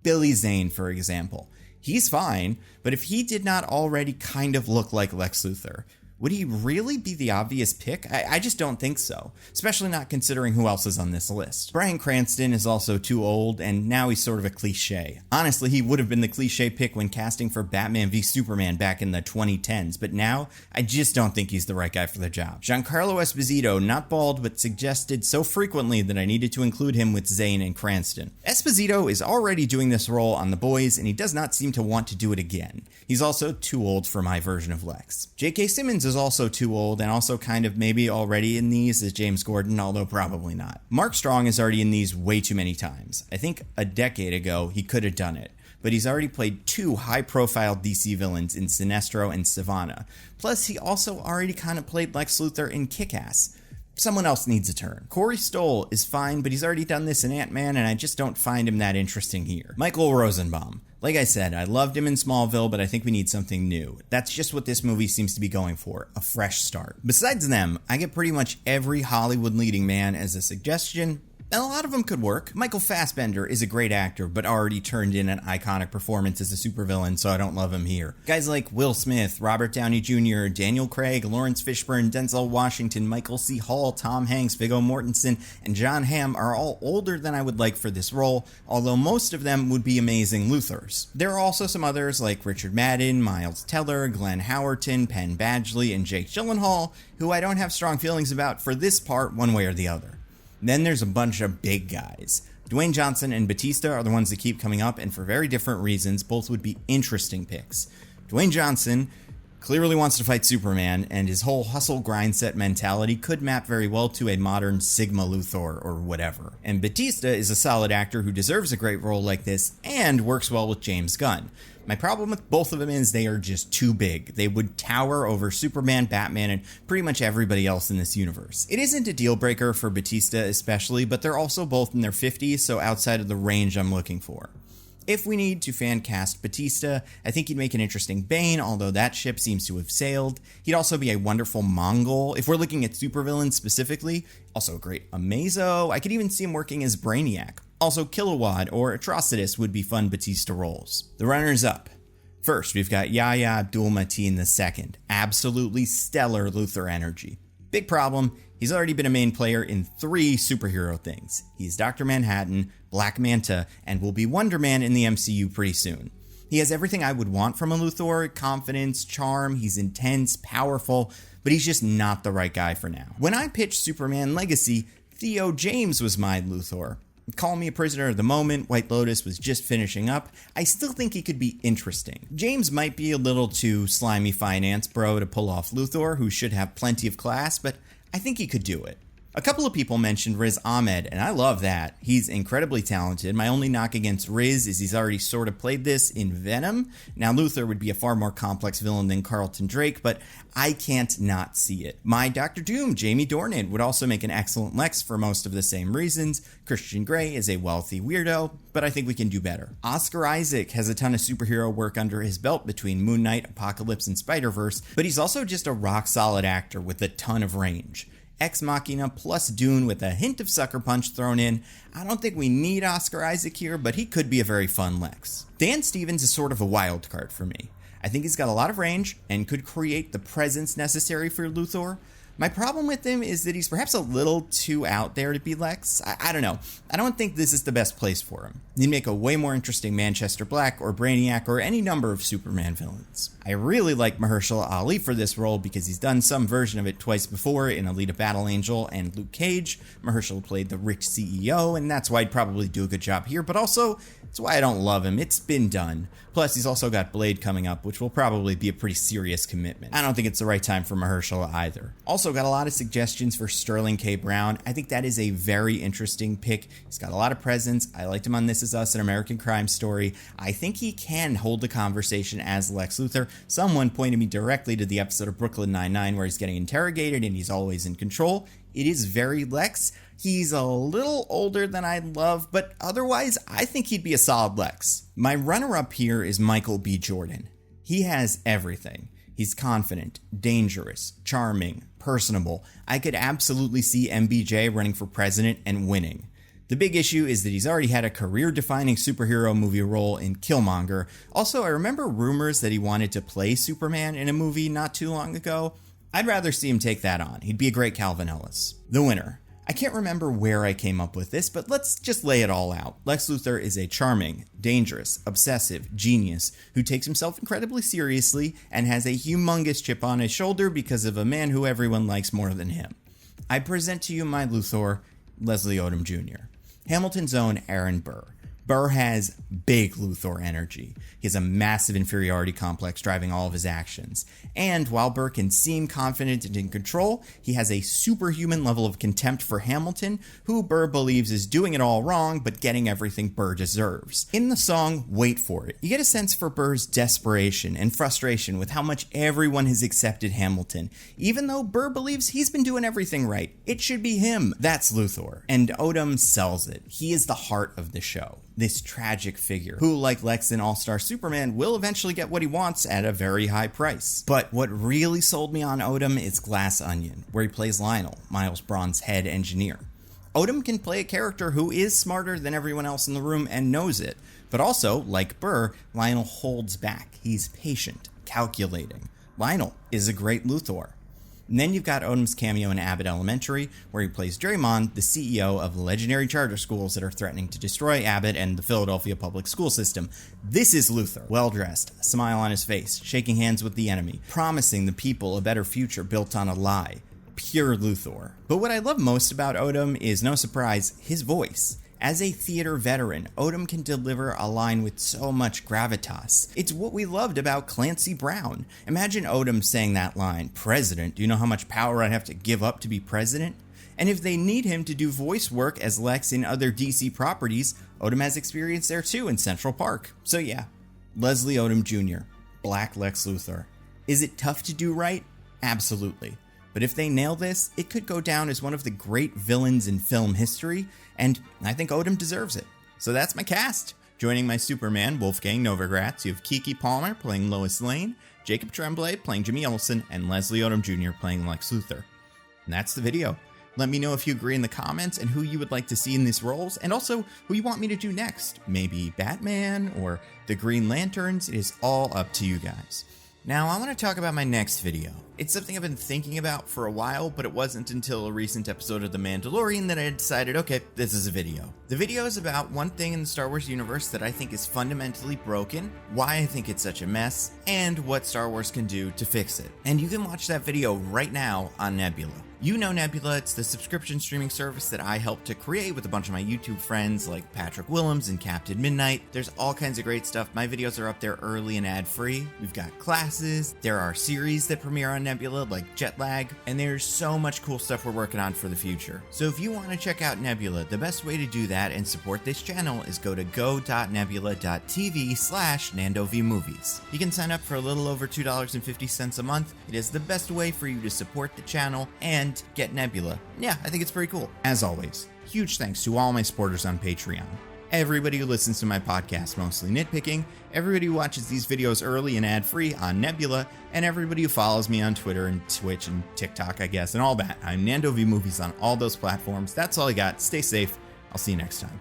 Billy Zane, for example. He's fine, but if he did not already kind of look like Lex Luthor, would he really be the obvious pick? I just don't think so, especially not considering who else is on this list. Bryan Cranston is also too old, and now he's sort of a cliche. Honestly, he would have been the cliche pick when casting for Batman v Superman back in the 2010s, but now, I just don't think he's the right guy for the job. Giancarlo Esposito, not bald, but suggested so frequently that I needed to include him with Zane and Cranston. Esposito is already doing this role on The Boys, and he does not seem to want to do it again. He's also too old for my version of Lex. J.K. Simmons is also too old and also kind of maybe already in these as James Gordon, although probably not. Mark Strong is already in these way too many times. I think a decade ago he could have done it, but he's already played two high-profile DC villains in Sinestro and Sivana. Plus, he also already kind of played Lex Luthor in Kick-Ass. Someone else needs a turn. Corey Stoll is fine, but he's already done this in Ant-Man, and I just don't find him that interesting here. Michael Rosenbaum. Like I said, I loved him in Smallville, but I think we need something new. That's just what this movie seems to be going for, a fresh start. Besides them, I get pretty much every Hollywood leading man as a suggestion, and a lot of them could work. Michael Fassbender is a great actor, but already turned in an iconic performance as a supervillain, so I don't love him here. Guys like Will Smith, Robert Downey Jr., Daniel Craig, Lawrence Fishburne, Denzel Washington, Michael C. Hall, Tom Hanks, Viggo Mortensen, and John Hamm are all older than I would like for this role, although most of them would be amazing Luthors. There are also some others like Richard Madden, Miles Teller, Glenn Howerton, Penn Badgley, and Jake Gyllenhaal, who I don't have strong feelings about for this part one way or the other. Then there's a bunch of big guys. Dwayne Johnson and Batista are the ones that keep coming up, and for very different reasons, both would be interesting picks. Dwayne Johnson clearly wants to fight Superman, and his whole hustle grind set mentality could map very well to a modern Sigma Luthor or whatever. And Batista is a solid actor who deserves a great role like this, and works well with James Gunn. My problem with both of them is they are just too big. They would tower over Superman, Batman, and pretty much everybody else in this universe. It isn't a deal breaker for Batista especially, but they're also both in their 50s, so outside of the range I'm looking for. If we need to fan cast Batista, I think he'd make an interesting Bane, although that ship seems to have sailed. He'd also be a wonderful Mongol. If we're looking at supervillains specifically, also a great Amazo. I could even see him working as Brainiac. Also, Kilowatt or Atrocitus would be fun Batista roles. The runners-up. First, we've got Yahya Abdul-Mateen II. Absolutely stellar Luthor energy. Big problem, he's already been a main player in 3 superhero things. He's Dr. Manhattan, Black Manta, and will be Wonder Man in the MCU pretty soon. He has everything I would want from a Luthor: confidence, charm, he's intense, powerful, but he's just not the right guy for now. When I pitched Superman Legacy, Theo James was my Luthor. Call Me a Prisoner of the Moment, White Lotus was just finishing up. I still think he could be interesting. James might be a little too slimy finance bro to pull off Luthor, who should have plenty of class, but I think he could do it. A couple of people mentioned Riz Ahmed, and I love that. He's incredibly talented. My only knock against Riz is he's already sort of played this in Venom. Now, Luthor would be a far more complex villain than Carlton Drake, but I can't not see it. My Dr. Doom, Jamie Dornan, would also make an excellent Lex for most of the same reasons. Christian Grey is a wealthy weirdo, but I think we can do better. Oscar Isaac has a ton of superhero work under his belt between Moon Knight, Apocalypse, and Spider-Verse, but he's also just a rock-solid actor with a ton of range. Ex Machina plus Dune with a hint of Sucker Punch thrown in. I don't think we need Oscar Isaac here, but he could be a very fun Lex. Dan Stevens is sort of a wild card for me. I think he's got a lot of range and could create the presence necessary for Luthor. My problem with him is that he's perhaps a little too out there to be Lex. I don't know. I don't think this is the best place for him. He'd make a way more interesting Manchester Black or Brainiac or any number of Superman villains. I really like Mahershala Ali for this role because he's done some version of it twice before in Alita Battle Angel and Luke Cage. Mahershala played the rich CEO, and that's why he'd probably do a good job here, but also it's why I don't love him. It's been done. Plus, he's also got Blade coming up, which will probably be a pretty serious commitment. I don't think it's the right time for Mahershala either. Also got a lot of suggestions for Sterling K. Brown. I think that is a very interesting pick. He's got a lot of presence. I liked him on This Is Us, An American Crime Story. I think he can hold the conversation as Lex Luthor. Someone pointed me directly to the episode of Brooklyn Nine-Nine where he's getting interrogated and he's always in control. It is very Lex. He's a little older than I'd love, but otherwise, I think he'd be a solid Lex. My runner-up here is Michael B. Jordan. He has everything. He's confident, dangerous, charming, personable. I could absolutely see MBJ running for president and winning. The big issue is that he's already had a career-defining superhero movie role in Killmonger. Also, I remember rumors that he wanted to play Superman in a movie not too long ago. I'd rather see him take that on. He'd be a great Calvin Ellis. The winner. I can't remember where I came up with this, but let's just lay it all out. Lex Luthor is a charming, dangerous, obsessive genius who takes himself incredibly seriously and has a humongous chip on his shoulder because of a man who everyone likes more than him. I present to you my Luthor, Leslie Odom Jr. Hamilton's own Aaron Burr. Burr has big Luthor energy. He has a massive inferiority complex driving all of his actions. And while Burr can seem confident and in control, he has a superhuman level of contempt for Hamilton, who Burr believes is doing it all wrong, but getting everything Burr deserves. In the song Wait For It, you get a sense for Burr's desperation and frustration with how much everyone has accepted Hamilton. Even though Burr believes he's been doing everything right, it should be him. That's Luthor. And Odom sells it. He is the heart of the show. This tragic figure, who, like Lex in All-Star Superman, will eventually get what he wants at a very high price. But what really sold me on Odom is Glass Onion, where he plays Lionel, Miles Braun's head engineer. Odom can play a character who is smarter than everyone else in the room and knows it, but also, like Burr, Lionel holds back. He's patient, calculating. Lionel is a great Luthor. And then you've got Odom's cameo in Abbott Elementary, where he plays Draymond, the CEO of legendary charter schools that are threatening to destroy Abbott and the Philadelphia public school system. This is Luthor, well-dressed, a smile on his face, shaking hands with the enemy, promising the people a better future built on a lie. Pure Luthor. But what I love most about Odom is, no surprise, his voice. As a theater veteran, Odom can deliver a line with so much gravitas. It's what we loved about Clancy Brown. Imagine Odom saying that line, "President, do you know how much power I'd have to give up to be president?" And if they need him to do voice work as Lex in other DC properties, Odom has experience there too in Central Park. So yeah, Leslie Odom Jr., Black Lex Luthor. Is it tough to do right? Absolutely. But if they nail this, it could go down as one of the great villains in film history, and I think Odom deserves it. So that's my cast. Joining my Superman, Wolfgang Novogratz, you have Keke Palmer playing Lois Lane, Jacob Tremblay playing Jimmy Olsen, and Leslie Odom Jr. playing Lex Luthor. And that's the video. Let me know if you agree in the comments and who you would like to see in these roles, and also who you want me to do next. Maybe Batman or the Green Lanterns. It is all up to you guys. Now I want to talk about my next video. It's something I've been thinking about for a while, but it wasn't until a recent episode of The Mandalorian that I decided, okay, this is a video. The video is about one thing in the Star Wars universe that I think is fundamentally broken, why I think it's such a mess, and what Star Wars can do to fix it. And you can watch that video right now on Nebula. You know Nebula, it's the subscription streaming service that I helped to create with a bunch of my YouTube friends like Patrick Willems and Captain Midnight. There's all kinds of great stuff. My videos are up there early and ad-free. We've got classes, there are series that premiere on Nebula like Jetlag, and there's so much cool stuff we're working on for the future. So if you want to check out Nebula, the best way to do that and support this channel is go to go.nebula.tv/NandoVMovies. You can sign up for a little over $2.50 a month. It is the best way for you to support the channel and get Nebula. Yeah, I think it's pretty cool. As always, huge thanks to all my supporters on Patreon. Everybody who listens to my podcast, Mostly Nitpicking, everybody who watches these videos early and ad-free on Nebula, and everybody who follows me on Twitter and Twitch and TikTok, I guess, and all that. I'm NandoVMovies on all those platforms. That's all I got. Stay safe. I'll see you next time.